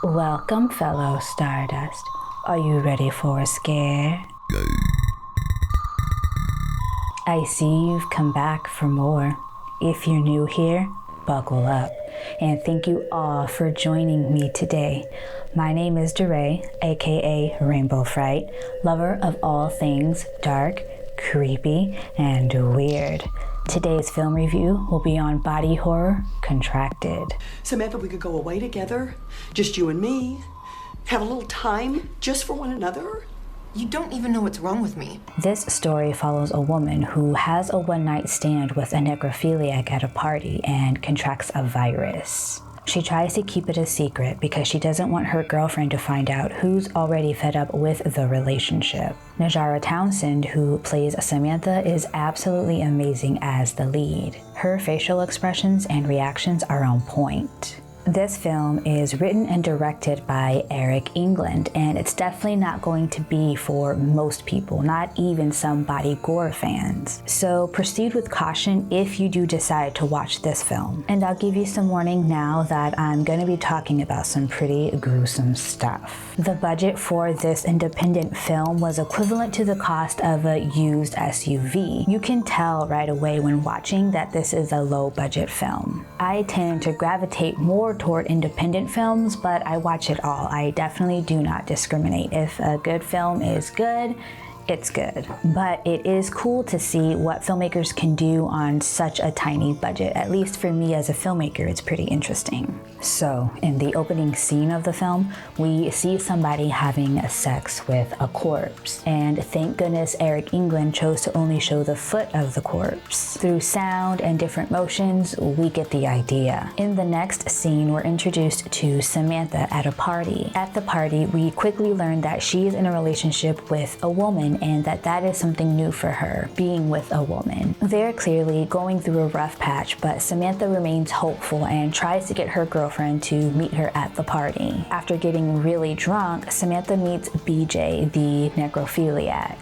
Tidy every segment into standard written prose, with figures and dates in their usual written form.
Welcome, fellow Stardust. Are you ready for a scare? I see you've come back for more. If you're new here, buckle up. And thank you all for joining me today. My name is DeRay, aka Rainbow Fright, lover of all things dark, creepy, and weird. Today's film review will be on body horror Contracted. Samantha, we could go away together, just you and me, have a little time just for one another. You don't even know what's wrong with me. This story follows a woman who has a one-night stand with a necrophiliac at a party and contracts a virus. She tries to keep it a secret because she doesn't want her girlfriend to find out who's already fed up with the relationship. Najarra Townsend, who plays Samantha, is absolutely amazing as the lead. Her facial expressions and reactions are on point. This film is written and directed by Eric England, and it's definitely not going to be for most people, not even some Gore fans. So proceed with caution if you do decide to watch this film. And I'll give you some warning now that I'm going to be talking about some pretty gruesome stuff. The budget for this independent film was equivalent to the cost of a used SUV. You can tell right away when watching that this is a low budget film. I tend to gravitate more toward independent films, but I watch it all. I definitely do not discriminate. If a good film is good, it's good. But it is cool to see what filmmakers can do on such a tiny budget. At least for me as a filmmaker, it's pretty interesting. So, in the opening scene of the film, we see somebody having sex with a corpse. And thank goodness Eric England chose to only show the foot of the corpse. Through sound and different motions, we get the idea. In the next scene, we're introduced to Samantha at a party. At the party, we quickly learn that she is in a relationship with a woman and that is something new for her, being with a woman. They're clearly going through a rough patch, but Samantha remains hopeful and tries to get her girlfriend to meet her at the party. After getting really drunk, Samantha meets BJ, the necrophiliac.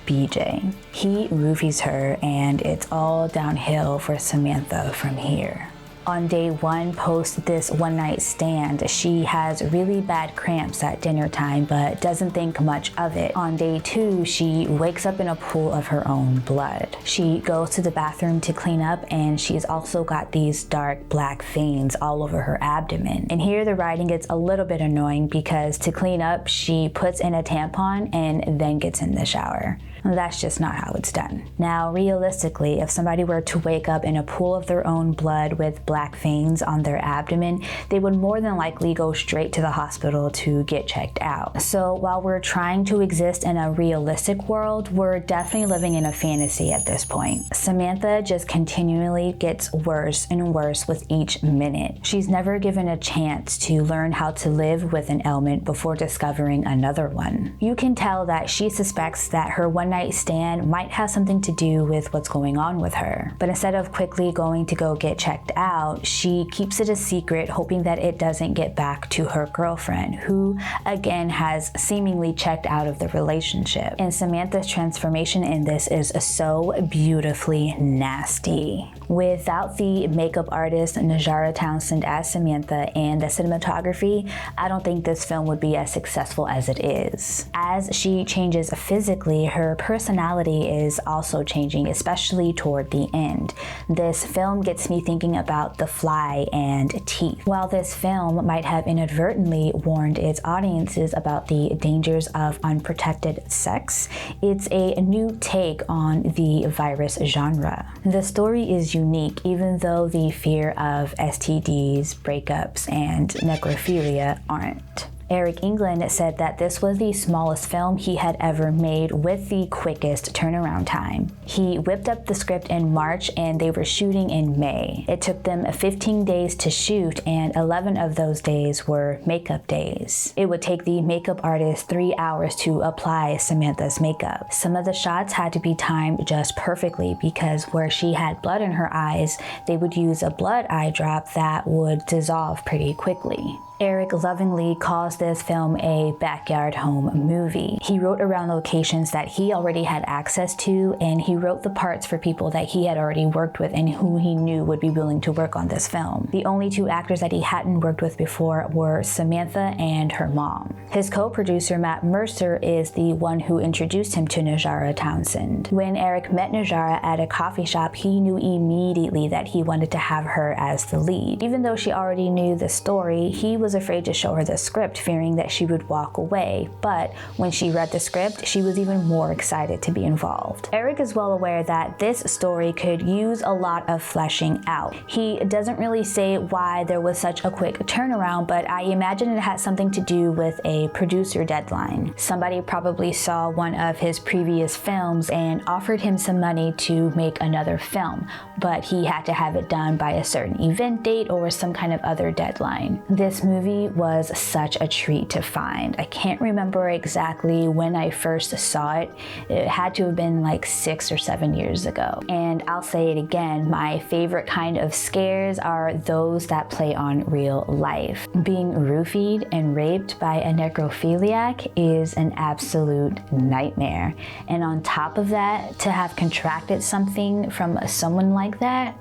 BJ. He roofies her, and it's all downhill for Samantha from here. On day one, post this one-night stand, she has really bad cramps at dinner time, but doesn't think much of it. On day two, she wakes up in a pool of her own blood. She goes to the bathroom to clean up, and she's also got these dark black veins all over her abdomen. And here the writing gets a little bit annoying because to clean up, she puts in a tampon and then gets in the shower. That's just not how it's done. Now, realistically, if somebody were to wake up in a pool of their own blood with black veins on their abdomen, they would more than likely go straight to the hospital to get checked out. So while we're trying to exist in a realistic world, we're definitely living in a fantasy at this point. Samantha just continually gets worse and worse with each minute. She's never given a chance to learn how to live with an ailment before discovering another one. You can tell that she suspects that her one-night stand might have something to do with what's going on with her. But instead of quickly going to go get checked out, she keeps it a secret, hoping that it doesn't get back to her girlfriend, who again has seemingly checked out of the relationship. And Samantha's transformation in this is so beautifully nasty. Without the makeup artist Najarra Townsend as Samantha and the cinematography, I don't think this film would be as successful as it is. As she changes physically, her personality is also changing, especially toward the end. This film gets me thinking about The Fly and Teeth. While this film might have inadvertently warned its audiences about the dangers of unprotected sex, it's a new take on the virus genre. The story is unique, even though the fear of STDs, breakups, and necrophilia aren't. Eric England said that this was the smallest film he had ever made with the quickest turnaround time. He whipped up the script in March and they were shooting in May. It took them 15 days to shoot and 11 of those days were makeup days. It would take the makeup artist 3 hours to apply Samantha's makeup. Some of the shots had to be timed just perfectly because where she had blood in her eyes, they would use a blood eye drop that would dissolve pretty quickly. Eric lovingly calls this film a backyard home movie. He wrote around locations that he already had access to, and he wrote the parts for people that he had already worked with and who he knew would be willing to work on this film. The only two actors that he hadn't worked with before were Samantha and her mom. His co-producer Matt Mercer is the one who introduced him to Najarra Townsend. When Eric met Najarra at a coffee shop, he knew immediately that he wanted to have her as the lead. Even though she already knew the story, he was afraid to show her the script, fearing that she would walk away. But when she read the script, she was even more excited to be involved. Eric is well aware that this story could use a lot of fleshing out. He doesn't really say why there was such a quick turnaround, but I imagine it had something to do with a producer deadline. Somebody probably saw one of his previous films and offered him some money to make another film, but he had to have it done by a certain event date or some kind of other deadline. This movie was such a treat to find. I can't remember exactly when I first saw it. It had to have been like 6 or 7 years ago. And I'll say it again, my favorite kind of scares are those that play on real life. Being roofied and raped by a necrophiliac is an absolute nightmare. And on top of that, to have contracted something from someone like that,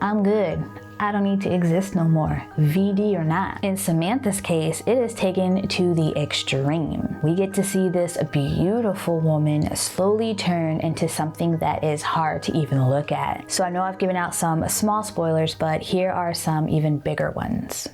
I'm good. I don't need to exist no more, VD or not. In Samantha's case, it is taken to the extreme. We get to see this beautiful woman slowly turn into something that is hard to even look at. So I know I've given out some small spoilers, but here are some even bigger ones.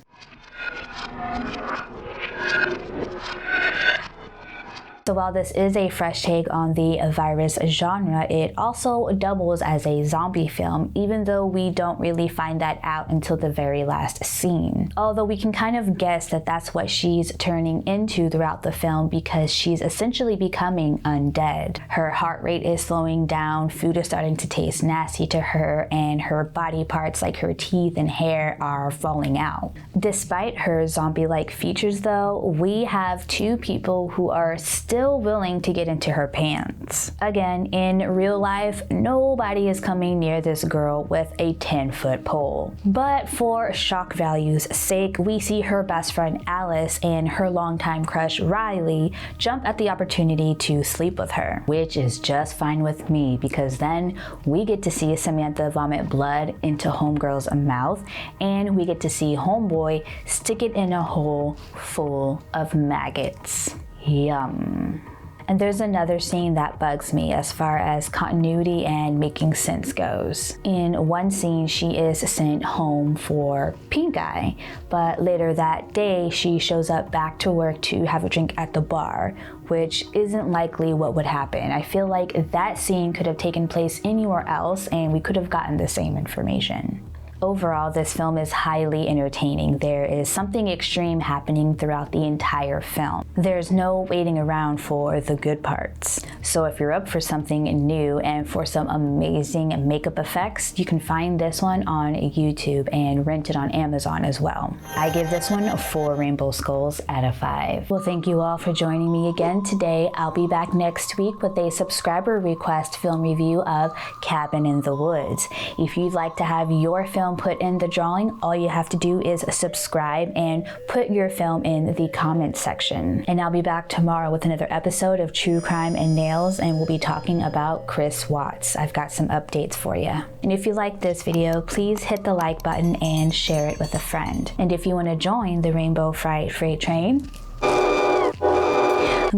So while this is a fresh take on the virus genre, it also doubles as a zombie film, even though we don't really find that out until the very last scene. Although we can kind of guess that that's what she's turning into throughout the film, because she's essentially becoming undead. Her heart rate is slowing down, food is starting to taste nasty to her, and her body parts like her teeth and hair are falling out. Despite her zombie-like features though, we have two people who are still willing to get into her pants. Again, in real life, nobody is coming near this girl with a 10-foot pole. But for shock value's sake, we see her best friend Alice and her longtime crush Riley jump at the opportunity to sleep with her, which is just fine with me, because then we get to see Samantha vomit blood into Homegirl's mouth, and we get to see Homeboy stick it in a hole full of maggots. Yum. And there's another scene that bugs me as far as continuity and making sense goes. In one scene, she is sent home for pink eye, but later that day, she shows up back to work to have a drink at the bar, which isn't likely what would happen. I feel like that scene could have taken place anywhere else and we could have gotten the same information. Overall, this film is highly entertaining. There is something extreme happening throughout the entire film. There's no waiting around for the good parts. So if you're up for something new and for some amazing makeup effects, you can find this one on YouTube and rent it on Amazon as well. I give this one 4 rainbow skulls out of 5. Well, thank you all for joining me again today. I'll be back next week with a subscriber request film review of Cabin in the Woods. If you'd like to have your film put in the drawing, all you have to do is subscribe and put your film in the comments section. And I'll be back tomorrow with another episode of True Crime and Nails, and we'll be talking about Chris Watts. I've got some updates for you. And if you like this video, please hit the like button and share it with a friend. And if you want to join the Rainbow Fright Freight Train,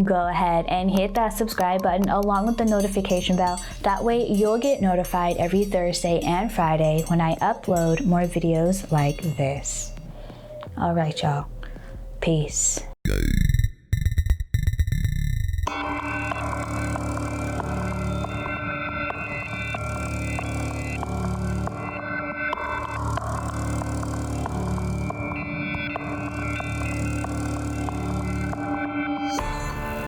go ahead and hit that subscribe button along with the notification bell. That way you'll get notified every Thursday and Friday when I upload more videos like this. All right, y'all. Peace.